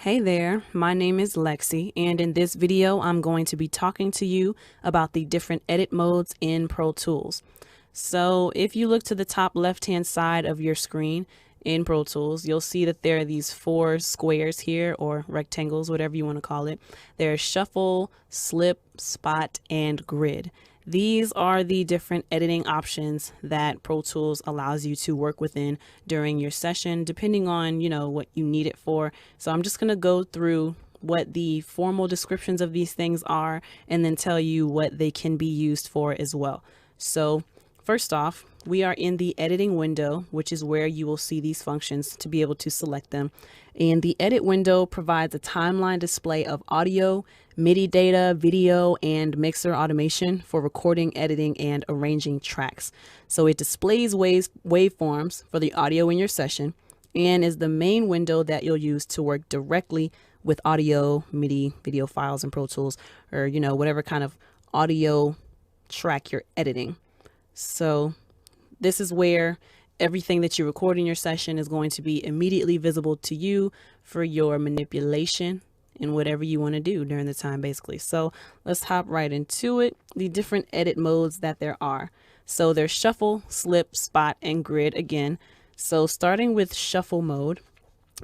Hey there, my name is Lexi, and in this video, I'm going to be talking to you about the different edit modes in Pro Tools. So if you look to the top left-hand side of your screen in Pro Tools, you'll see that there are these four squares here, or rectangles, whatever you want to call it. There's shuffle, slip, spot, and grid. These are the different editing options that Pro Tools allows you to work within during your session, depending on, what you need it for. So I'm just going to go through what the formal descriptions of these things are and then tell you what they can be used for as well. So first off, we are in the editing window, which is where you will see these functions to be able to select them. And the edit window provides a timeline display of audio, MIDI data, video, and mixer automation for recording, editing, and arranging tracks. So it displays waveforms for the audio in your session and is the main window that you'll use to work directly with audio, MIDI, video files in Pro Tools, or, whatever kind of audio track you're editing. So this is where everything that you record in your session is going to be immediately visible to you for your manipulation and whatever you want to do during the time, basically. So let's hop right into it. The different edit modes that there are. So there's shuffle, slip, spot, and grid again. So starting with shuffle mode,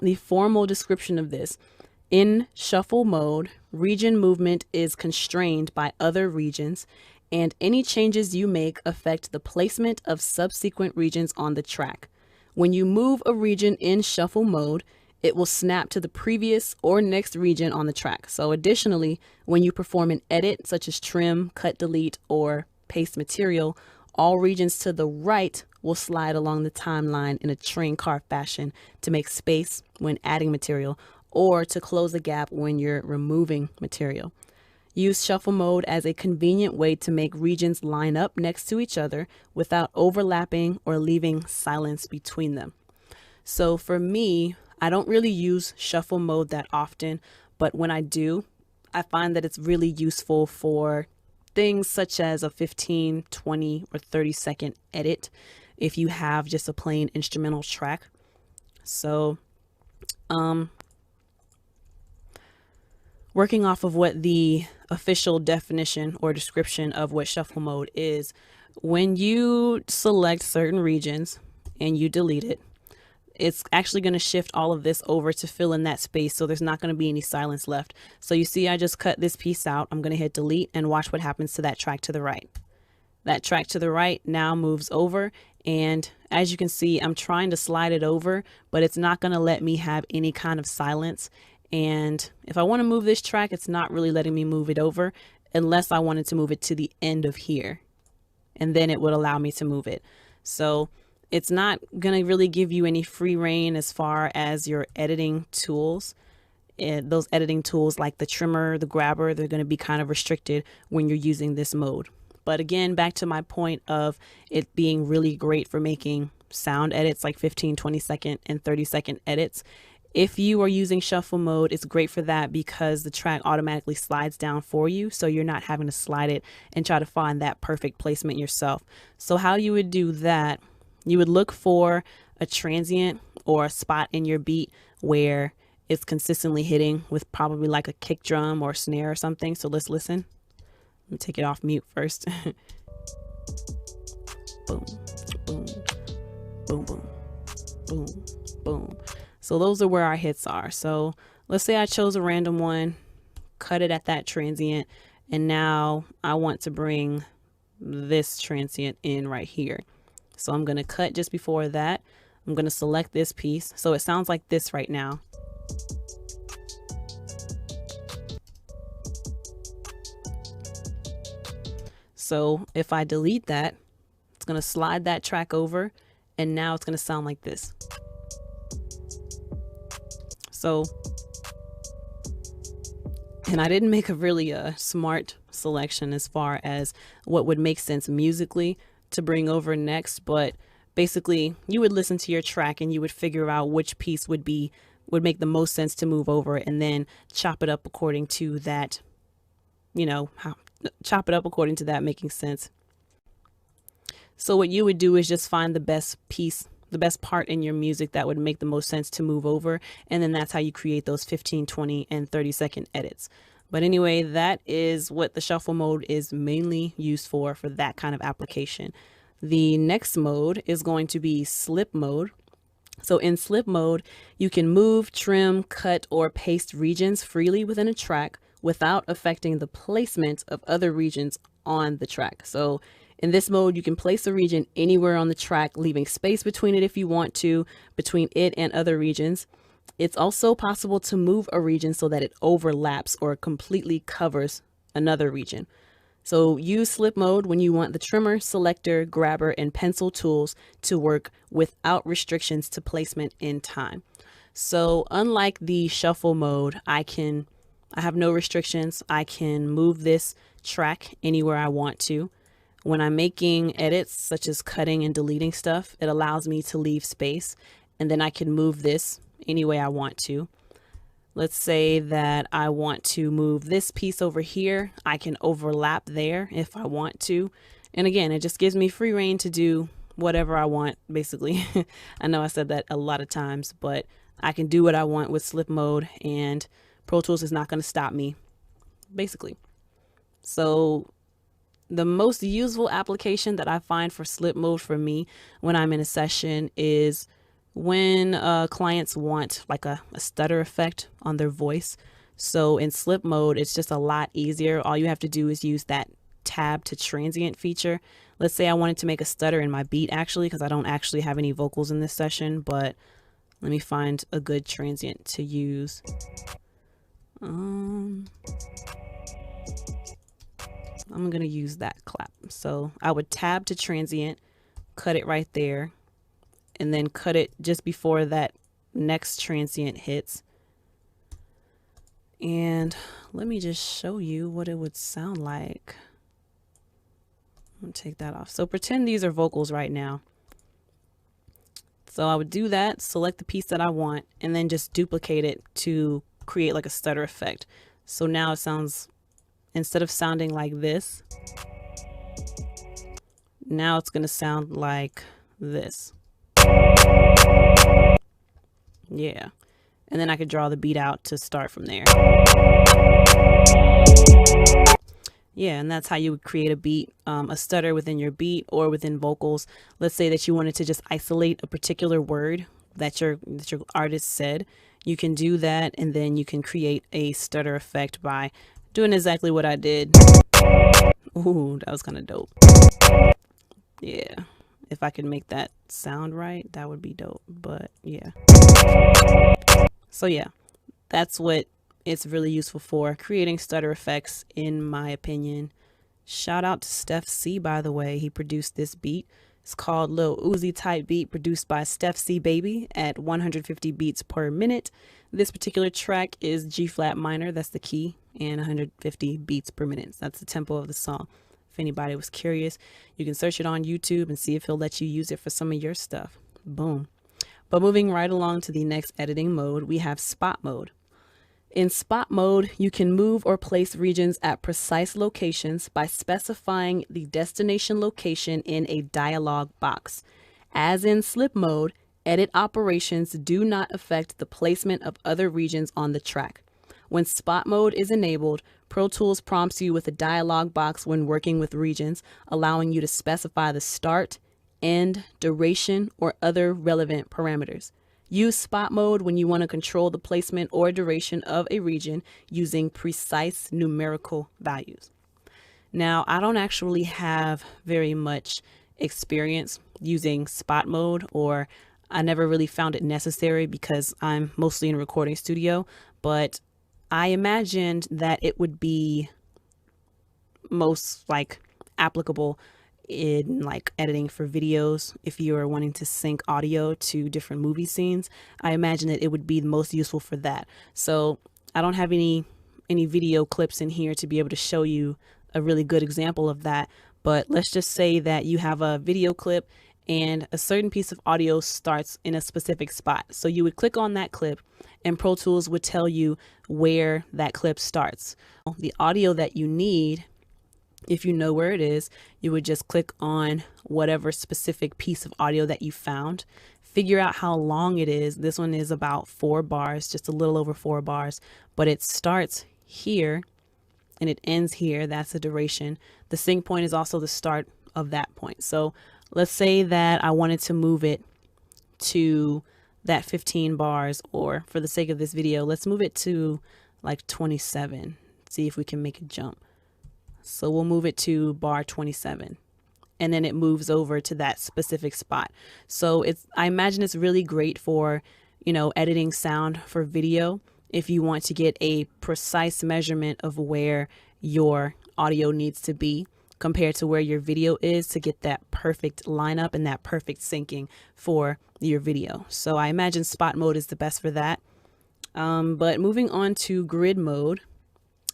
the formal description of this. In shuffle mode, region movement is constrained by other regions, and any changes you make affect the placement of subsequent regions on the track. When you move a region in shuffle mode, it will snap to the previous or next region on the track. So additionally, when you perform an edit such as trim, cut, delete, or paste material, all regions to the right will slide along the timeline in a train car fashion to make space when adding material or to close the gap when you're removing material. Use shuffle mode as a convenient way to make regions line up next to each other without overlapping or leaving silence between them. So for me, I don't really use shuffle mode that often, but when I do, I find that it's really useful for things such as a 15, 20, or 30-second edit if you have just a plain instrumental track. So, working off of what the official definition or description of what shuffle mode is, when you select certain regions and you delete it, it's actually going to shift all of this over to fill in that space, so there's not going to be any silence left. So you see I just cut this piece out. I'm going to hit delete and watch what happens to that track to the right. That track to the right now moves over, and as you can see, I'm trying to slide it over, but it's not going to let me have any kind of silence. And if I want to move this track, it's not really letting me move it over unless I wanted to move it to the end of here, and then it would allow me to move it. So it's not going to really give you any free reign as far as your editing tools. Those editing tools like the trimmer, the grabber, they're going to be kind of restricted when you're using this mode. But again, back to my point of it being really great for making sound edits like 15, 20-second, and 30-second edits. If you are using shuffle mode, it's great for that because the track automatically slides down for you, so you're not having to slide it and try to find that perfect placement yourself. So how you would do that, you would look for a transient or a spot in your beat where it's consistently hitting with probably like a kick drum or snare or something. So let's listen. Let me take it off mute first. Boom, boom, boom, boom, boom, boom. So those are where our hits are. So let's say I chose a random one, cut it at that transient, and now I want to bring this transient in right here. So I'm going to cut just before that. I'm going to select this piece. So it sounds like this right now. So if I delete that, it's going to slide that track over, and now it's going to sound like this. So, and I didn't make a really smart selection as far as what would make sense musically to bring over next, but basically you would listen to your track and you would figure out which piece would make the most sense to move over, and then chop it up according to that, chop it up according to that making sense. So what you would do is just find the best piece the best part in your music that would make the most sense to move over. And then that's how you create those 15, 20, and 30-second edits. But anyway, that is what the shuffle mode is mainly used for that kind of application. The next mode is going to be slip mode. So in slip mode, you can move, trim, cut, or paste regions freely within a track without affecting the placement of other regions on the track. So in this mode, you can place a region anywhere on the track, leaving space between it if you want to, between it and other regions. It's also possible to move a region so that it overlaps or completely covers another region. So use slip mode when you want the trimmer, selector, grabber, and pencil tools to work without restrictions to placement in time. So unlike the shuffle mode, I have no restrictions. I can move this track anywhere I want to. When I'm making edits, such as cutting and deleting stuff, it allows me to leave space, and then I can move this any way I want to. Let's say that I want to move this piece over here. I can overlap there if I want to. And again, it just gives me free reign to do whatever I want, basically. I know I said that a lot of times, but I can do what I want with slip mode, and Pro Tools is not going to stop me, basically. So the most useful application that I find for slip mode for me when I'm in a session is when clients want like a stutter effect on their voice. So in slip mode, it's just a lot easier. All you have to do is use that tab to transient feature. Let's say I wanted to make a stutter in my beat, actually, because I don't actually have any vocals in this session, but let me find a good transient to use. I'm going to use that clap. So I would tab to transient, cut it right there, and then cut it just before that next transient hits. And let me just show you what it would sound like. I'm gonna take that off. So pretend these are vocals right now. So I would do that, select the piece that I want, and then just duplicate it to create like a stutter effect. So now it sounds, instead of sounding like this, now it's gonna sound like this. Yeah, and then I could draw the beat out to start from there. Yeah, and that's how you would create a beat, a stutter within your beat or within vocals. Let's say that you wanted to just isolate a particular word that your artist said. You can do that, and then you can create a stutter effect by doing exactly what I did. Ooh, that was kind of dope. Yeah. If I could make that sound right, that would be dope. But yeah. So yeah, that's what it's really useful for, creating stutter effects, in my opinion. Shout out to Steph C, by the way. He produced this beat. It's called Lil Uzi type beat, produced by Steph C Baby at 150 beats per minute. This particular track is G flat minor, that's the key, and 150 beats per minute. That's the tempo of the song. If anybody was curious, you can search it on YouTube and see if he'll let you use it for some of your stuff. Boom. But moving right along to the next editing mode, we have spot mode. In spot mode, you can move or place regions at precise locations by specifying the destination location in a dialog box. As in slip mode, edit operations do not affect the placement of other regions on the track. When spot mode is enabled, Pro Tools prompts you with a dialog box when working with regions, allowing you to specify the start, end, duration, or other relevant parameters. Use spot mode when you want to control the placement or duration of a region using precise numerical values. Now, I don't actually have very much experience using spot mode, or I never really found it necessary because I'm mostly in a recording studio, but I imagined that it would be most like applicable in like editing for videos. If you are wanting to sync audio to different movie scenes, I imagine that it would be the most useful for that. So I don't have any video clips in here to be able to show you a really good example of that, but let's just say that you have a video clip and a certain piece of audio starts in a specific spot. So you would click on that clip and Pro Tools would tell you where that clip starts. The audio that you need, if you know where it is, you would just click on whatever specific piece of audio that you found, figure out how long it is. This one is about 4 bars, just a little over 4 bars, but it starts here and it ends here. That's the duration. The sync point is also the start of that point. So let's say that I wanted to move it to that 15 bars, or for the sake of this video, let's move it to like 27. See if we can make a jump. So we'll move it to bar 27. And then it moves over to that specific spot. So I imagine it's really great for, editing sound for video if you want to get a precise measurement of where your audio needs to be compared to where your video is, to get that perfect lineup and that perfect syncing for your video. So I imagine spot mode is the best for that. But moving on to grid mode.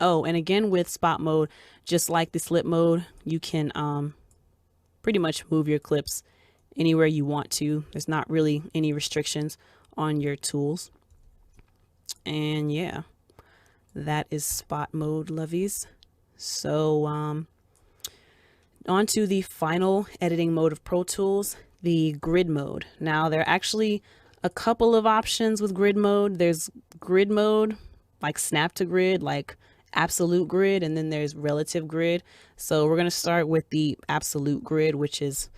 Oh, and again with spot mode, just like the slip mode, you can pretty much move your clips anywhere you want to. There's not really any restrictions on your tools. And yeah, that is spot mode, lovies. So on to the final editing mode of Pro Tools, the grid mode. Now there are actually a couple of options with grid mode. There's grid mode, like snap to grid, like absolute grid, and then there's relative grid. So we're going to start with the absolute grid, which is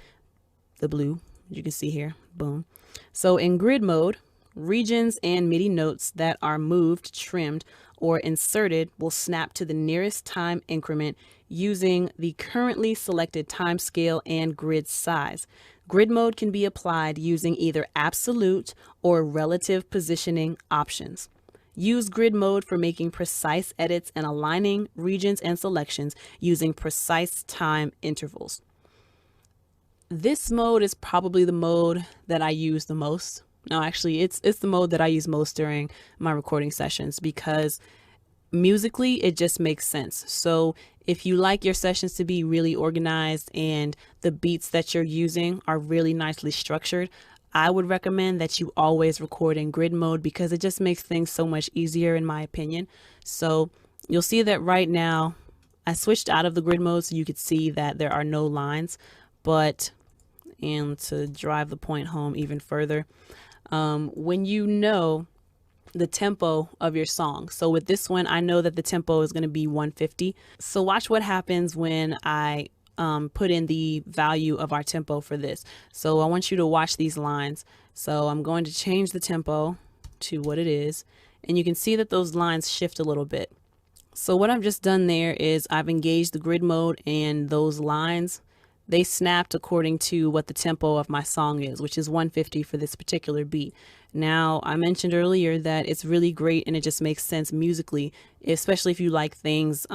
the blue, you can see here. Boom. So in grid mode, regions and MIDI notes that are moved, trimmed, or inserted will snap to the nearest time increment using the currently selected time scale and grid size. Grid mode can be applied using either absolute or relative positioning options. Use grid mode for making precise edits and aligning regions and selections using precise time intervals. This mode is probably the mode that I use the most. No, actually, it's the mode that I use most during my recording sessions because musically it just makes sense. So if you like your sessions to be really organized and the beats that you're using are really nicely structured, I would recommend that you always record in grid mode because it just makes things so much easier in my opinion. So you'll see that right now I switched out of the grid mode so you could see that there are no lines, and to drive the point home even further, when you know the tempo of your song. So with this one, I know that the tempo is going to be 150. So watch what happens when I put in the value of our tempo for this. So I want you to watch these lines. So I'm going to change the tempo to what it is, and you can see that those lines shift a little bit. So what I've just done there is I've engaged the grid mode, and those lines, they snapped according to what the tempo of my song is, which is 150 for this particular beat. Now, I mentioned earlier that it's really great and it just makes sense musically, especially if you like things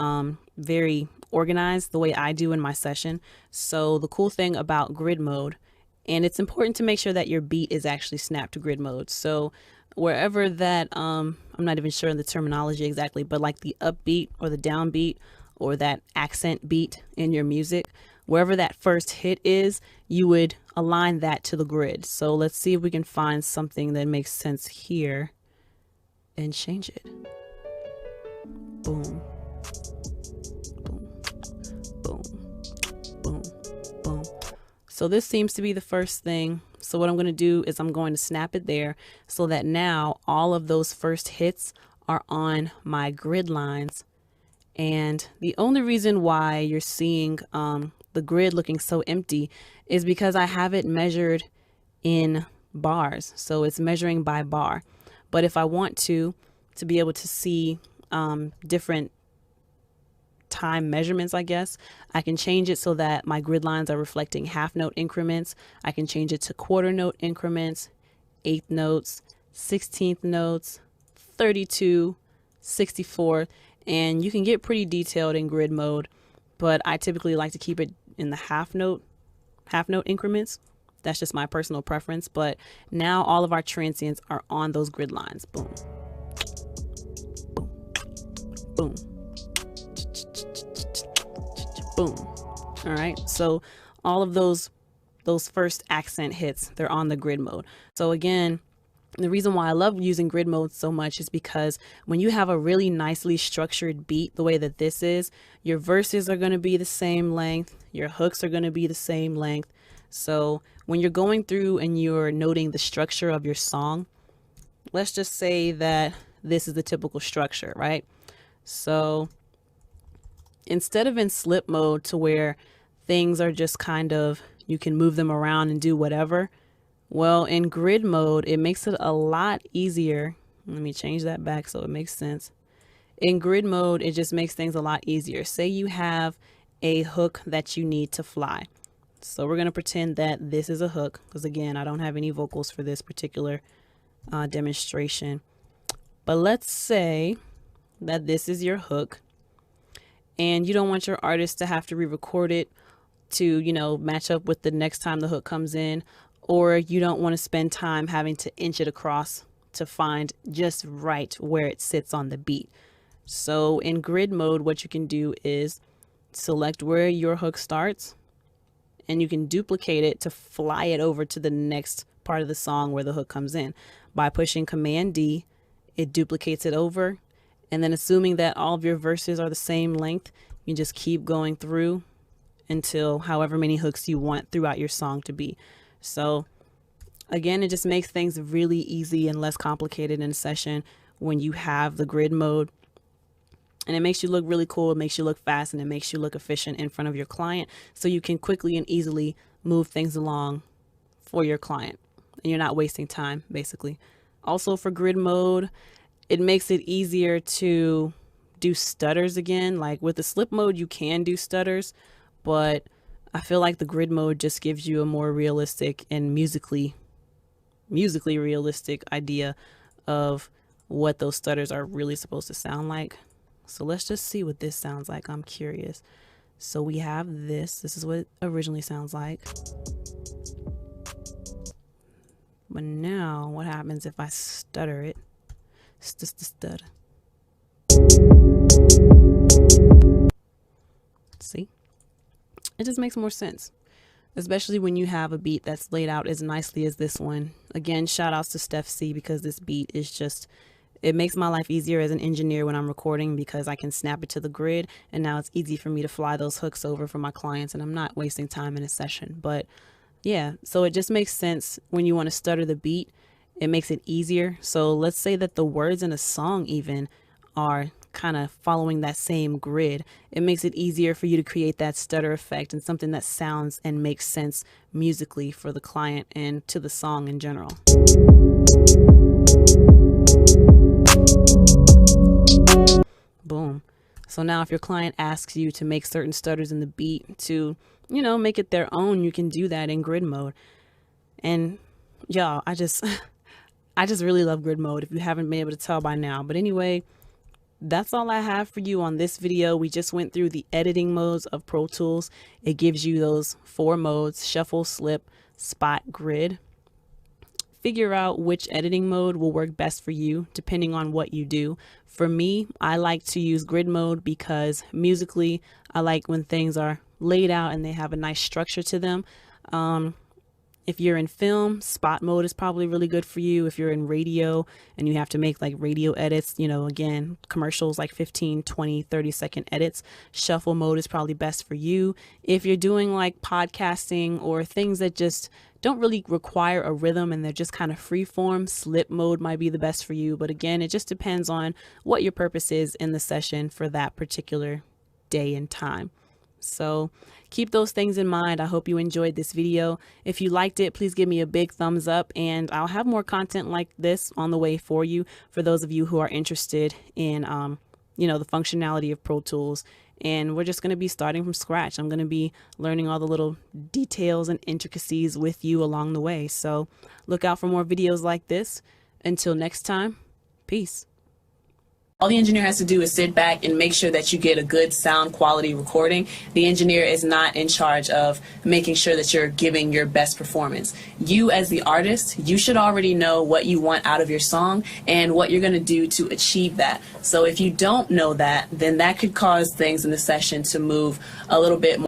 very organized the way I do in my session. So the cool thing about grid mode, and it's important to make sure that your beat is actually snapped to grid mode. So wherever that, I'm not even sure the terminology exactly, but like the upbeat or the downbeat or that accent beat in your music, wherever that first hit is, you would align that to the grid. So let's see if we can find something that makes sense here and change it. Boom, boom, boom, boom, boom. So this seems to be the first thing. So what I'm going to do is I'm going to snap it there so that now all of those first hits are on my grid lines. And the only reason why you're seeing the grid looking so empty is because I have it measured in bars. So it's measuring by bar. But if I want to be able to see different time measurements, I guess, I can change it so that my grid lines are reflecting half note increments. I can change it to quarter note increments, eighth notes, 16th notes, 32, 64. And you can get pretty detailed in grid mode, but I typically like to keep it in the half note increments. That's just my personal preference. But now all of our transients are on those grid lines. Boom, boom, boom, boom. All right. So all of those first accent hits, they're on the grid mode. So again, the reason why I love using grid mode so much is because when you have a really nicely structured beat the way that this is, your verses are going to be the same length, your hooks are going to be the same length. So when you're going through and you're noting the structure of your song, let's just say that this is the typical structure, right? So instead of in slip mode to where things are just kind of, you can move them around and do whatever. Well, in grid mode, it makes it a lot easier. Let me change that back so it makes sense. In grid mode, it just makes things a lot easier. Say you have a hook that you need to fly. So we're going to pretend that this is a hook, because again, I don't have any vocals for this particular demonstration. But let's say that this is your hook and you don't want your artist to have to re-record it to, you know, match up with the next time the hook comes in, or you don't want to spend time having to inch it across to find just right where it sits on the beat. So in grid mode, what you can do is select where your hook starts and you can duplicate it to fly it over to the next part of the song where the hook comes in. By pushing Command D, it duplicates it over, and then assuming that all of your verses are the same length, you just keep going through until however many hooks you want throughout your song to be. So again, it just makes things really easy and less complicated in a session when you have the grid mode. And it makes you look really cool, it makes you look fast, and it makes you look efficient in front of your client, so you can quickly and easily move things along for your client and you're not wasting time, basically. Also for grid mode, it makes it easier to do stutters again. Like with the slip mode, you can do stutters, but I feel like the grid mode just gives you a more realistic and musically realistic idea of what those stutters are really supposed to sound like. So let's just see what this sounds like. I'm curious. So we have this. This is what it originally sounds like. But now what happens if I stutter it? It's just a stutter. See? It just makes more sense, especially when you have a beat that's laid out as nicely as this one. Again, shout outs to Steph C, because this beat is just, it makes my life easier as an engineer when I'm recording, because I can snap it to the grid and now it's easy for me to fly those hooks over for my clients and I'm not wasting time in a session. But yeah, so it just makes sense when you want to stutter the beat. It makes it easier. So let's say that the words in a song even are kind of following that same grid. It makes it easier for you to create that stutter effect and something that sounds and makes sense musically for the client and to the song in general. Boom. So now if your client asks you to make certain stutters in the beat to, you know, make it their own, you can do that in grid mode. And y'all, I just really love grid mode, if you haven't been able to tell by now. But anyway, that's all I have for you on this video. We just went through the editing modes of Pro Tools. It gives you those 4 modes: shuffle, slip, spot, grid. Figure out which editing mode will work best for you depending on what you do. For me, I like to use grid mode because musically, I like when things are laid out and they have a nice structure to them. If you're in film, spot mode is probably really good for you. If you're in radio and you have to make like radio edits, you know, again, commercials like 15, 20, 30-second edits, shuffle mode is probably best for you. If you're doing like podcasting or things that just don't really require a rhythm and they're just kind of free form, slip mode might be the best for you. But again, it just depends on what your purpose is in the session for that particular day and time. So keep those things in mind. I hope you enjoyed this video. If you liked it, please give me a big thumbs up, and I'll have more content like this on the way for you, for those of you who are interested in, you know, the functionality of Pro Tools. And we're just going to be starting from scratch. I'm going to be learning all the little details and intricacies with you along the way. So look out for more videos like this. Until next time, peace. All the engineer has to do is sit back and make sure that you get a good sound quality recording. The engineer is not in charge of making sure that you're giving your best performance. You as the artist, you should already know what you want out of your song and what you're going to do to achieve that. So if you don't know that, then that could cause things in the session to move a little bit more.